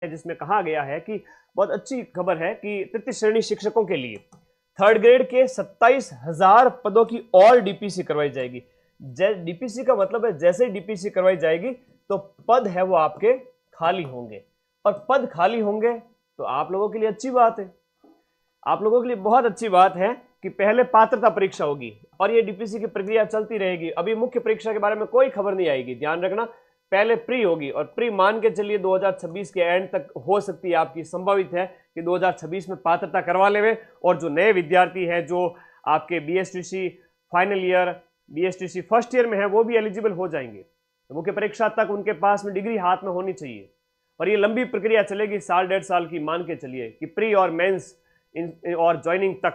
जिसमें कहा गया है कि बहुत अच्छी खबर है कि तृतीय श्रेणी शिक्षकों के लिए थर्ड ग्रेड के 27,000 पदों की और डीपीसी करवाई जाएगी। डीपीसी का मतलब है जैसे ही डीपीसी करवाई जाएगी तो पद है वो आपके खाली होंगे, और पद खाली होंगे तो आप लोगों के लिए अच्छी बात है, आप लोगों के लिए बहुत अच्छी बात है कि पहले पात्रता परीक्षा होगी और ये डीपीसी की प्रक्रिया चलती रहेगी। अभी मुख्य परीक्षा के बारे में कोई खबर नहीं आएगी, ध्यान रखना। पहले प्री होगी, और प्री मान के चलिए 2026 के एंड तक हो सकती है, आपकी संभावित है कि 2026 में पात्रता करवा लेवे। और जो नए विद्यार्थी हैं जो आपके BSTC final year, BSTC first year में है, वो भी एलिजिबल हो जाएंगे। तो मुख्य परीक्षा तक उनके पास में डिग्री हाथ में होनी चाहिए, और ये लंबी प्रक्रिया चलेगी, साल 1.5 साल की मान के चलिए कि प्री और मेंस और ज्वाइनिंग तक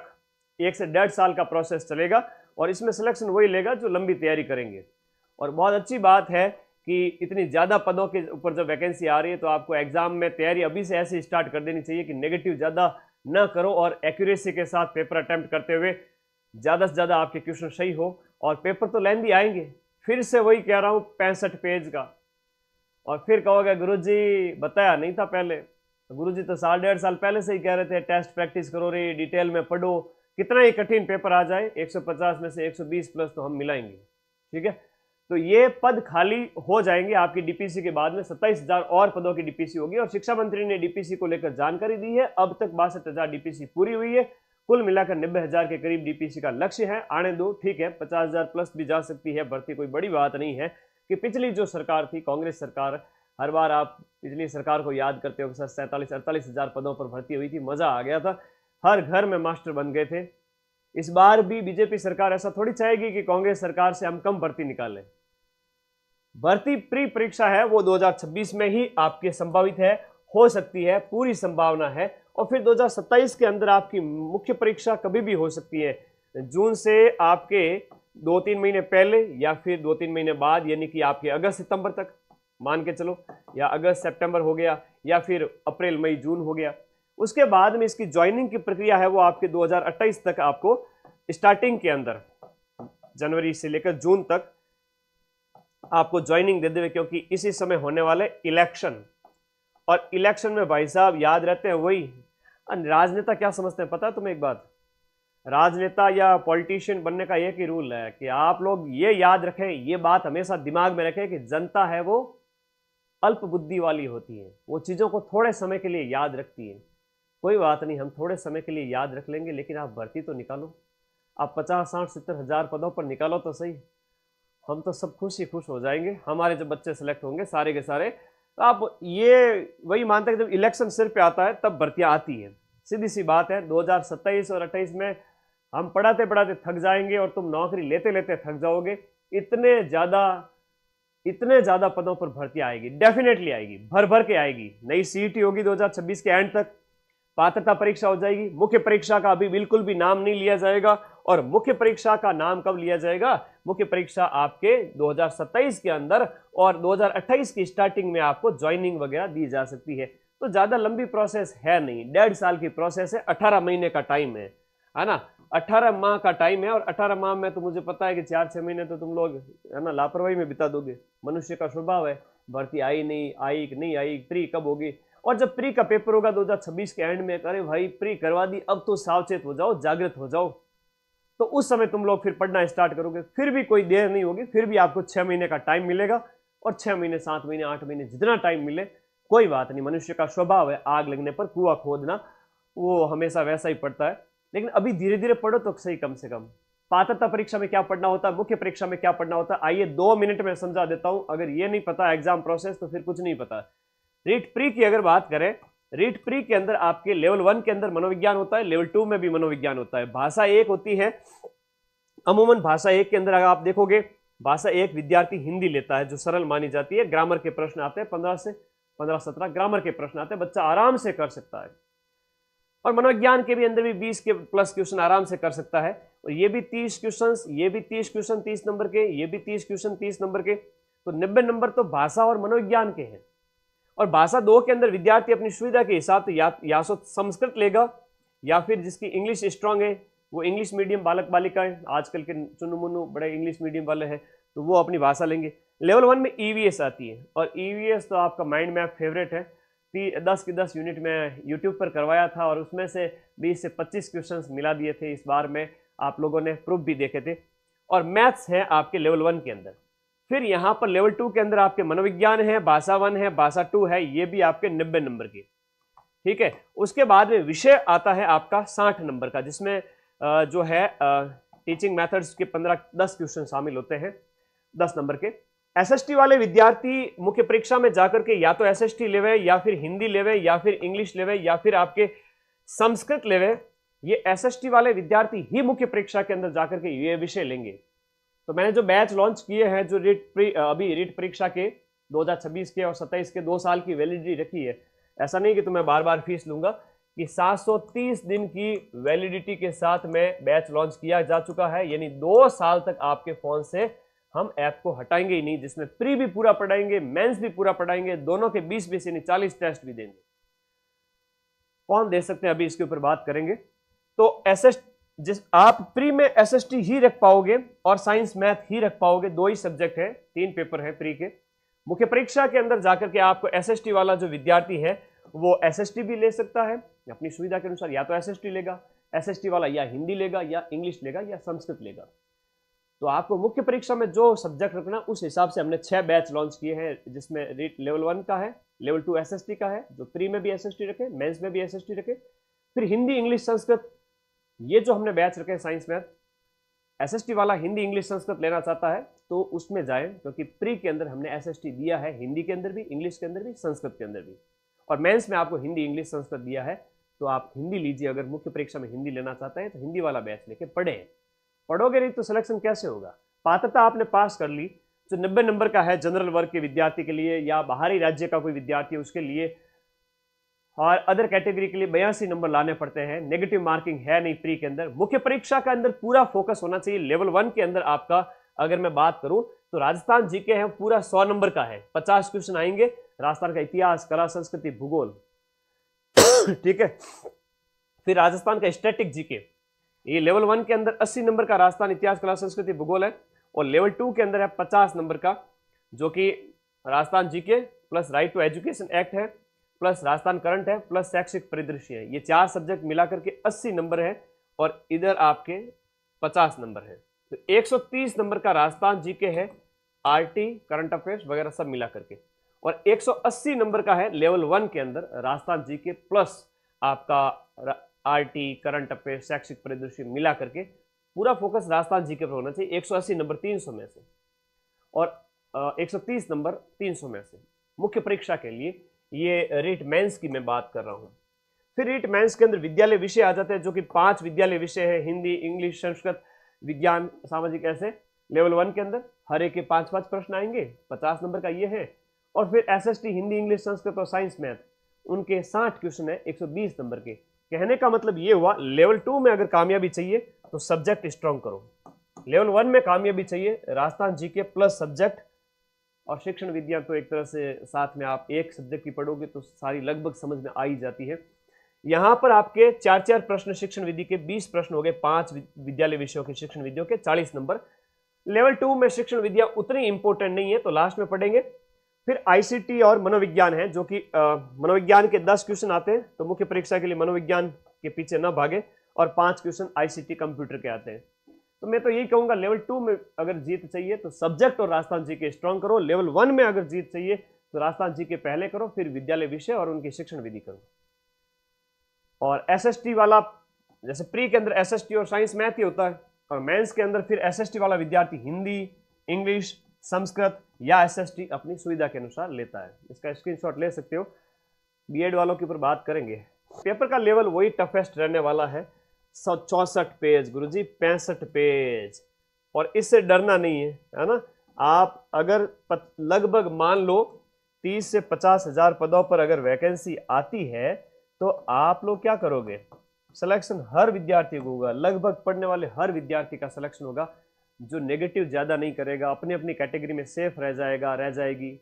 1 से 1.5 साल का प्रोसेस चलेगा, और इसमें सिलेक्शन वही लेगा जो लंबी तैयारी करेंगे। और बहुत अच्छी बात है कि इतनी ज़्यादा पदों के ऊपर जब वैकेंसी आ रही है तो आपको एग्जाम में तैयारी अभी से ऐसे स्टार्ट कर देनी चाहिए कि नेगेटिव ज़्यादा ना करो, और एक्यूरेसी के साथ पेपर अटेम्प्ट करते हुए ज़्यादा से ज़्यादा आपके क्वेश्चन सही हो। और पेपर तो लेंदी आएंगे, फिर से वही कह रहा हूँ 65 पेज का, और फिर कहोगे गुरुजी बताया नहीं था पहले। गुरुजी तो साल 1.5 साल पहले से ही कह रहे थे टेस्ट प्रैक्टिस करो रे, डिटेल में पढ़ो, कितना ही कठिन पेपर आ जाए 150 में से 120 प्लस तो हम मिलाएंगे, ठीक है। तो ये पद खाली हो जाएंगे आपकी डीपीसी के बाद में, 27,000 और पदों की डीपीसी होगी, और शिक्षा मंत्री ने डीपीसी को लेकर जानकारी दी है। अब तक 62,000 डीपीसी पूरी हुई है, कुल मिलाकर 90,000 के करीब डीपीसी का लक्ष्य है। आने दो, ठीक है, 50,000 प्लस भी जा सकती है भर्ती, कोई बड़ी बात नहीं है। कि पिछली जो सरकार थी, कांग्रेस सरकार, हर बार आप पिछली सरकार को याद करते हो, सर 47-48,000 पदों पर भर्ती हुई थी, मजा आ गया था, हर घर में मास्टर बन गए थे। इस बार भी बीजेपी सरकार ऐसा थोड़ी चाहेगी कि कांग्रेस सरकार से हम कम भर्ती निकालें। भर्ती प्री परीक्षा है वो 2026 में ही आपके संभावित है, हो सकती है, पूरी संभावना है। और फिर 2027 के अंदर आपकी मुख्य परीक्षा कभी भी हो सकती है, जून से आपके 2-3 महीने पहले या फिर 2-3 महीने बाद, यानी कि आपके अगस्त सितंबर तक मान के चलो, या अगस्त सितंबर हो गया, या फिर अप्रैल मई जून हो गया। उसके बाद में इसकी ज्वाइनिंग की प्रक्रिया है वो आपके 2028 तक आपको स्टार्टिंग के अंदर, जनवरी से लेकर जून तक आपको ज्वाइनिंग दे देवे, क्योंकि इसी समय होने वाले इलेक्शन, और इलेक्शन में भाई साहब याद रहते हैं वही राजनेता क्या समझते हैं पता है तुम्हें एक बात, राजनेता या पॉलिटिशियन बनने का एक ही रूल है कि आप लोग ये याद रखें, ये बात हमेशा दिमाग में रखें कि जनता है वो अल्प बुद्धि वाली होती है, वो चीज़ों को थोड़े समय के लिए याद रखती है। कोई बात नहीं, हम थोड़े समय के लिए याद रख लेंगे, लेकिन आप भर्ती तो निकालो, आप 50-60-70,000 पदों पर निकालो तो सही, हम तो सब खुश ही खुश हो जाएंगे, हमारे जब बच्चे सेलेक्ट होंगे सारे के सारे। तो आप ये वही मानते हैं कि जब इलेक्शन सिर पे आता है तब भर्तियाँ आती हैं, सीधी सी बात है। 2027 और 28 में हम पढ़ाते पढ़ाते थक जाएंगे और तुम नौकरी लेते लेते थक जाओगे। इतने ज़्यादा पदों पर भर्ती आएगी, डेफिनेटली आएगी, भर भर के आएगी। नई सीईटी होगी 2026 के एंड तक, पात्रता परीक्षा हो जाएगी, मुख्य परीक्षा का अभी बिल्कुल भी नाम नहीं लिया जाएगा। और मुख्य परीक्षा का नाम कब लिया जाएगा, मुख्य परीक्षा आपके 2027 के अंदर, और 2028 की स्टार्टिंग में आपको ज्वाइनिंग वगैरह दी जा सकती है। तो ज़्यादा लंबी प्रोसेस है नहीं, 1.5 साल की प्रोसेस है, 18 महीने का टाइम है ना, 18 माह का टाइम है। और 18 माह में तो मुझे पता है कि 4-6 महीने तो तुम लोग है ना लापरवाही में बिता दोगे, मनुष्य का स्वभाव है, भर्ती आई नहीं आई कि नहीं आई, प्री कब होगी। और जब प्री का पेपर होगा 2026 के एंड में, अरे भाई प्री करवा दी, अब तो सावचेत हो जाओ, जागृत हो जाओ, तो उस समय तुम लोग फिर पढ़ना स्टार्ट करोगे। फिर भी कोई देर नहीं होगी, फिर भी आपको 6 महीने का टाइम मिलेगा, और 6 महीने 7 महीने 8 महीने जितना टाइम मिले कोई बात नहीं, मनुष्य का स्वभाव है, आग लगने पर कुआं खोदना, वो हमेशा वैसा ही पड़ता है। लेकिन अभी धीरे धीरे पढ़ो तो सही, कम से कम। पात्रता परीक्षा में क्या पढ़ना होता है, मुख्य परीक्षा में क्या पढ़ना होता है, आइए 2 मिनट में समझा देता हूं। अगर ये नहीं पता एग्जाम प्रोसेस तो फिर कुछ नहीं पता। रीट प्री की अगर बात करें, रीट प्री के अंदर आपके लेवल 1 के अंदर मनोविज्ञान होता है, लेवल 2 में भी मनोविज्ञान होता है। भाषा 1 होती है, अमूमन भाषा 1 के अंदर अगर आप देखोगे, भाषा 1 विद्यार्थी हिंदी लेता है जो सरल मानी जाती है। ग्रामर के प्रश्न आते हैं, 15 से 15-17 ग्रामर के प्रश्न आते हैं, बच्चा आराम से कर सकता है। और मनोविज्ञान के भी अंदर भी 20 के प्लस क्वेश्चन आराम से कर सकता है। और ये भी 30 क्वेश्चन, ये भी 30 क्वेश्चन 30 नंबर के, ये भी 30 क्वेश्चन 30 नंबर के, तो 90 नंबर तो भाषा और मनोविज्ञान के हैं। और भाषा 2 के अंदर विद्यार्थी अपनी सुविधा के हिसाब से या तो संस्कृत लेगा, या फिर जिसकी इंग्लिश स्ट्रांग है वो इंग्लिश मीडियम बालक बालिकाएं, आजकल के चुनु मुन्नू बड़े इंग्लिश मीडियम वाले हैं, तो वो अपनी भाषा लेंगे। लेवल 1 में ईवीएस आती है, और ईवीएस तो आपका माइंड मैप फेवरेट है। 10 की 10 यूनिट में यूट्यूब पर करवाया था और उसमें से 20 से 25 क्वेश्चंस मिला दिए थे। इस बार में आप लोगों ने प्रूफ भी देखे थे। और मैथ्स है आपके लेवल 1 के अंदर। फिर यहाँ पर लेवल 2 के अंदर आपके मनोविज्ञान है, भाषा 1 है, भाषा 2 है, ये भी आपके 90 नंबर की, ठीक है। उसके बाद में विषय आता है आपका 60 नंबर का, जिसमें जो है टीचिंग मेथड्स के 10 क्वेश्चन शामिल होते हैं 10 नंबर के। एसएसटी वाले विद्यार्थी मुख्य परीक्षा में जाकर के या तो एसएसटी लेवे या फिर हिंदी लेवे या फिर इंग्लिश लेवे या फिर आपके संस्कृत लेवे, ये एसएसटी वाले विद्यार्थी ही मुख्य परीक्षा के अंदर जाकर के ये विषय लेंगे। तो मैंने जो बैच लॉन्च किए हैं, जो अभी रीट परीक्षा के 2026 के और 27 के 2 साल की वैलिडिटी रखी है, ऐसा नहीं कि तुम्हें बार बार फीस लूंगा, कि 730 दिन की वैलिडिटी के साथ में बैच लॉन्च किया जा चुका है। यानी 2 साल तक आपके फोन से हम ऐप को हटाएंगे ही नहीं, जिसमें प्री भी पूरा पढ़ाएंगे, मेंस भी पूरा पढ़ाएंगे, दोनों के 20 यानी 40 टेस्ट भी देंगे। कौन दे सकते हैं, अभी इसके ऊपर बात करेंगे। तो जिस आप प्री में एसएसटी ही रख पाओगे और साइंस मैथ ही रख पाओगे, 2 ही सब्जेक्ट है, 3 पेपर है प्री के। मुख्य परीक्षा के अंदर जाकर के आपको एसएसटी वाला जो विद्यार्थी है वो एसएसटी भी ले सकता है अपनी सुविधा के अनुसार, या तो एसएसटी लेगा, एसएसटी वाला या हिंदी लेगा या इंग्लिश लेगा या संस्कृत लेगा। तो आपको मुख्य परीक्षा में जो सब्जेक्ट रखना, उस हिसाब से हमने 6 बैच लॉन्च किए हैं, जिसमें रीट लेवल 1 का है, लेवल 2 एसएसटी का है, जो प्री में भी एसएसटी रखे, मेंस में भी एसएसटी रखे, फिर हिंदी इंग्लिश संस्कृत, ये जो हमने बैच रखे साइंस मैथ। एसएसटी वाला हिंदी इंग्लिश संस्कृत लेना चाहता है तो उसमें जाए, क्योंकि प्री के अंदर हमने एसएसटी दिया है, हिंदी के अंदर भी, इंग्लिश के अंदर भी, संस्कृत के अंदर भी, और मेंस में आपको हिंदी इंग्लिश संस्कृत दिया है। तो आप हिंदी लीजिए, अगर मुख्य परीक्षा में हिंदी लेना चाहते हैं तो हिंदी वाला बैच लेके पढ़ोगे नहीं तो सिलेक्शन कैसे होगा। पात्रता आपने पास कर ली, जो 90 नंबर का है जनरल वर्ग के विद्यार्थी के लिए या बाहरी राज्य का कोई विद्यार्थी है उसके लिए, और अदर कैटेगरी के लिए 82 नंबर लाने पड़ते हैं। नेगेटिव मार्किंग है नहीं प्री के अंदर। मुख्य परीक्षा के अंदर पूरा फोकस होना चाहिए। लेवल 1 के अंदर आपका अगर मैं बात करूं तो राजस्थान जीके है पूरा 100 नंबर का है, 50 क्वेश्चन आएंगे राजस्थान का इतिहास, कला, संस्कृति, भूगोल, ठीक है। फिर राजस्थान का स्टैटिक जीके, ये लेवल 1 के अंदर 80 नंबर का राजस्थान इतिहास, कला, संस्कृति, भूगोल है, और लेवल 2 के अंदर है 50 नंबर का, जो कि Rajasthan G K plus right to education act है, प्लस राजस्थान करंट है, प्लस शैक्षिक परिदृश्य है। ये 4 सब्जेक्ट मिलाकर के 80 नंबर है, और इधर आपके 50 नंबर है। तो 130 नंबर का राजस्थान जीके है, आरटी, करंट अफेयर्स वगैरह सब मिला करके, और 180 नंबर का है लेवल 1 के अंदर राजस्थान जीके प्लस आपका आरटी, करंट अफेयर्स, शैक्षिक परिदृश्य मिला करके। पूरा फोकस राजस्थान जीके पर होना चाहिए। 180 नंबर 300 में से और 130 नंबर 300 में से मुख्य परीक्षा के लिए। ये रीट मेंस की मैं बात कर रहा हूं। फिर रीट मेंस के अंदर विद्यालय विषय आ जाते हैं, जो कि 5 विद्यालय विषय है, हिंदी, इंग्लिश, संस्कृत, विज्ञान, सामाजिक, ऐसे लेवल 1 के अंदर हर एक के 5-5 प्रश्न आएंगे, 50 नंबर का ये है। और फिर एसएसटी हिंदी, इंग्लिश, संस्कृत और साइंस मैथ, उनके 60 क्वेश्चन है 120 नंबर के। कहने का मतलब ये हुआ, लेवल 2 में अगर कामयाबी चाहिए तो सब्जेक्ट स्ट्रॉन्ग करो। लेवल 1 में कामयाबी चाहिए, राजस्थान जीके प्लस सब्जेक्ट और शिक्षण विद्या, तो एक तरह से साथ में आप एक सब्जेक्ट की पढ़ोगे तो सारी लगभग समझ में आ ही जाती है। यहाँ पर आपके 4-4 प्रश्न शिक्षण विधि के, 20 प्रश्न हो गए, 5 विद्यालय विषयों के शिक्षण विधियों के, 40 नंबर। लेवल 2 में शिक्षण विद्या उतनी इंपॉर्टेंट नहीं है, तो लास्ट में पढ़ेंगे। फिर आईसीटी और मनोविज्ञान है, जो कि मनोविज्ञान के 10 क्वेश्चन आते हैं, तो मुख्य परीक्षा के लिए मनोविज्ञान के पीछे न भागे, और 5 क्वेश्चन आईसीटी कंप्यूटर के आते हैं। तो मैं तो यही कहूंगा, लेवल 2 में अगर जीत चाहिए तो सब्जेक्ट और राजस्थान जी के स्ट्रॉन्ग करो। लेवल 1 में अगर जीत चाहिए तो राजस्थान जी के पहले करो, फिर विद्यालय विषय और उनकी शिक्षण विधि करो। और एसएसटी वाला, जैसे प्री के अंदर एसएसटी और साइंस मैथ ही होता है, और मेंस के अंदर फिर एसएसटी वाला विद्यार्थी हिंदी, इंग्लिश, संस्कृत या एसएसटी अपनी सुविधा के अनुसार लेता है। इसका स्क्रीनशॉट ले सकते हो। बीएड वालों के ऊपर बात करेंगे। पेपर का लेवल वही टफेस्ट रहने वाला है, 164 पेज गुरुजी, 65 पेज, और इससे डरना नहीं है ना। आप अगर लगभग मान लो 30 से 50 हजार पदों पर अगर वैकेंसी आती है तो आप लोग क्या करोगे? सिलेक्शन हर विद्यार्थी को होगा, लगभग पढ़ने वाले हर विद्यार्थी का सिलेक्शन होगा। जो नेगेटिव ज्यादा नहीं करेगा, अपनी अपनी कैटेगरी में सेफ रह जाएगी।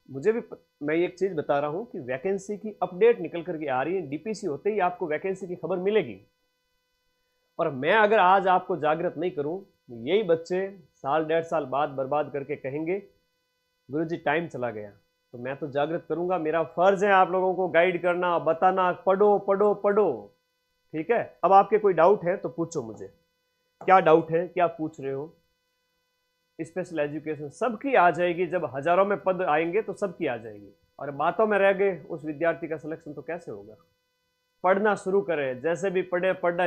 मुझे भी मैं एक चीज बता रहा हूं कि वैकेंसी की अपडेट निकल करके आ रही है, डीपीसी होते ही आपको वैकेंसी की खबर मिलेगी। और मैं अगर आज आपको जागृत नहीं करूं, यही बच्चे 1-1.5 साल बाद बर्बाद करके कहेंगे गुरुजी टाइम चला गया। तो मैं तो जागृत करूंगा, मेरा फर्ज है आप लोगों को गाइड करना, बताना, पढ़ो पढ़ो पढ़ो। ठीक है, अब आपके कोई डाउट है तो पूछो मुझे, क्या डाउट है, क्या पूछ रहे हो? स्पेशल एजुकेशन सबकी आ जाएगी, जब हजारों में पद आएंगे तो सबकी आ जाएगी। और बातों में रह गए उस विद्यार्थी का सिलेक्शन तो कैसे होगा? पढ़ना शुरू करें, जैसे भी पढ़े, पढ़ना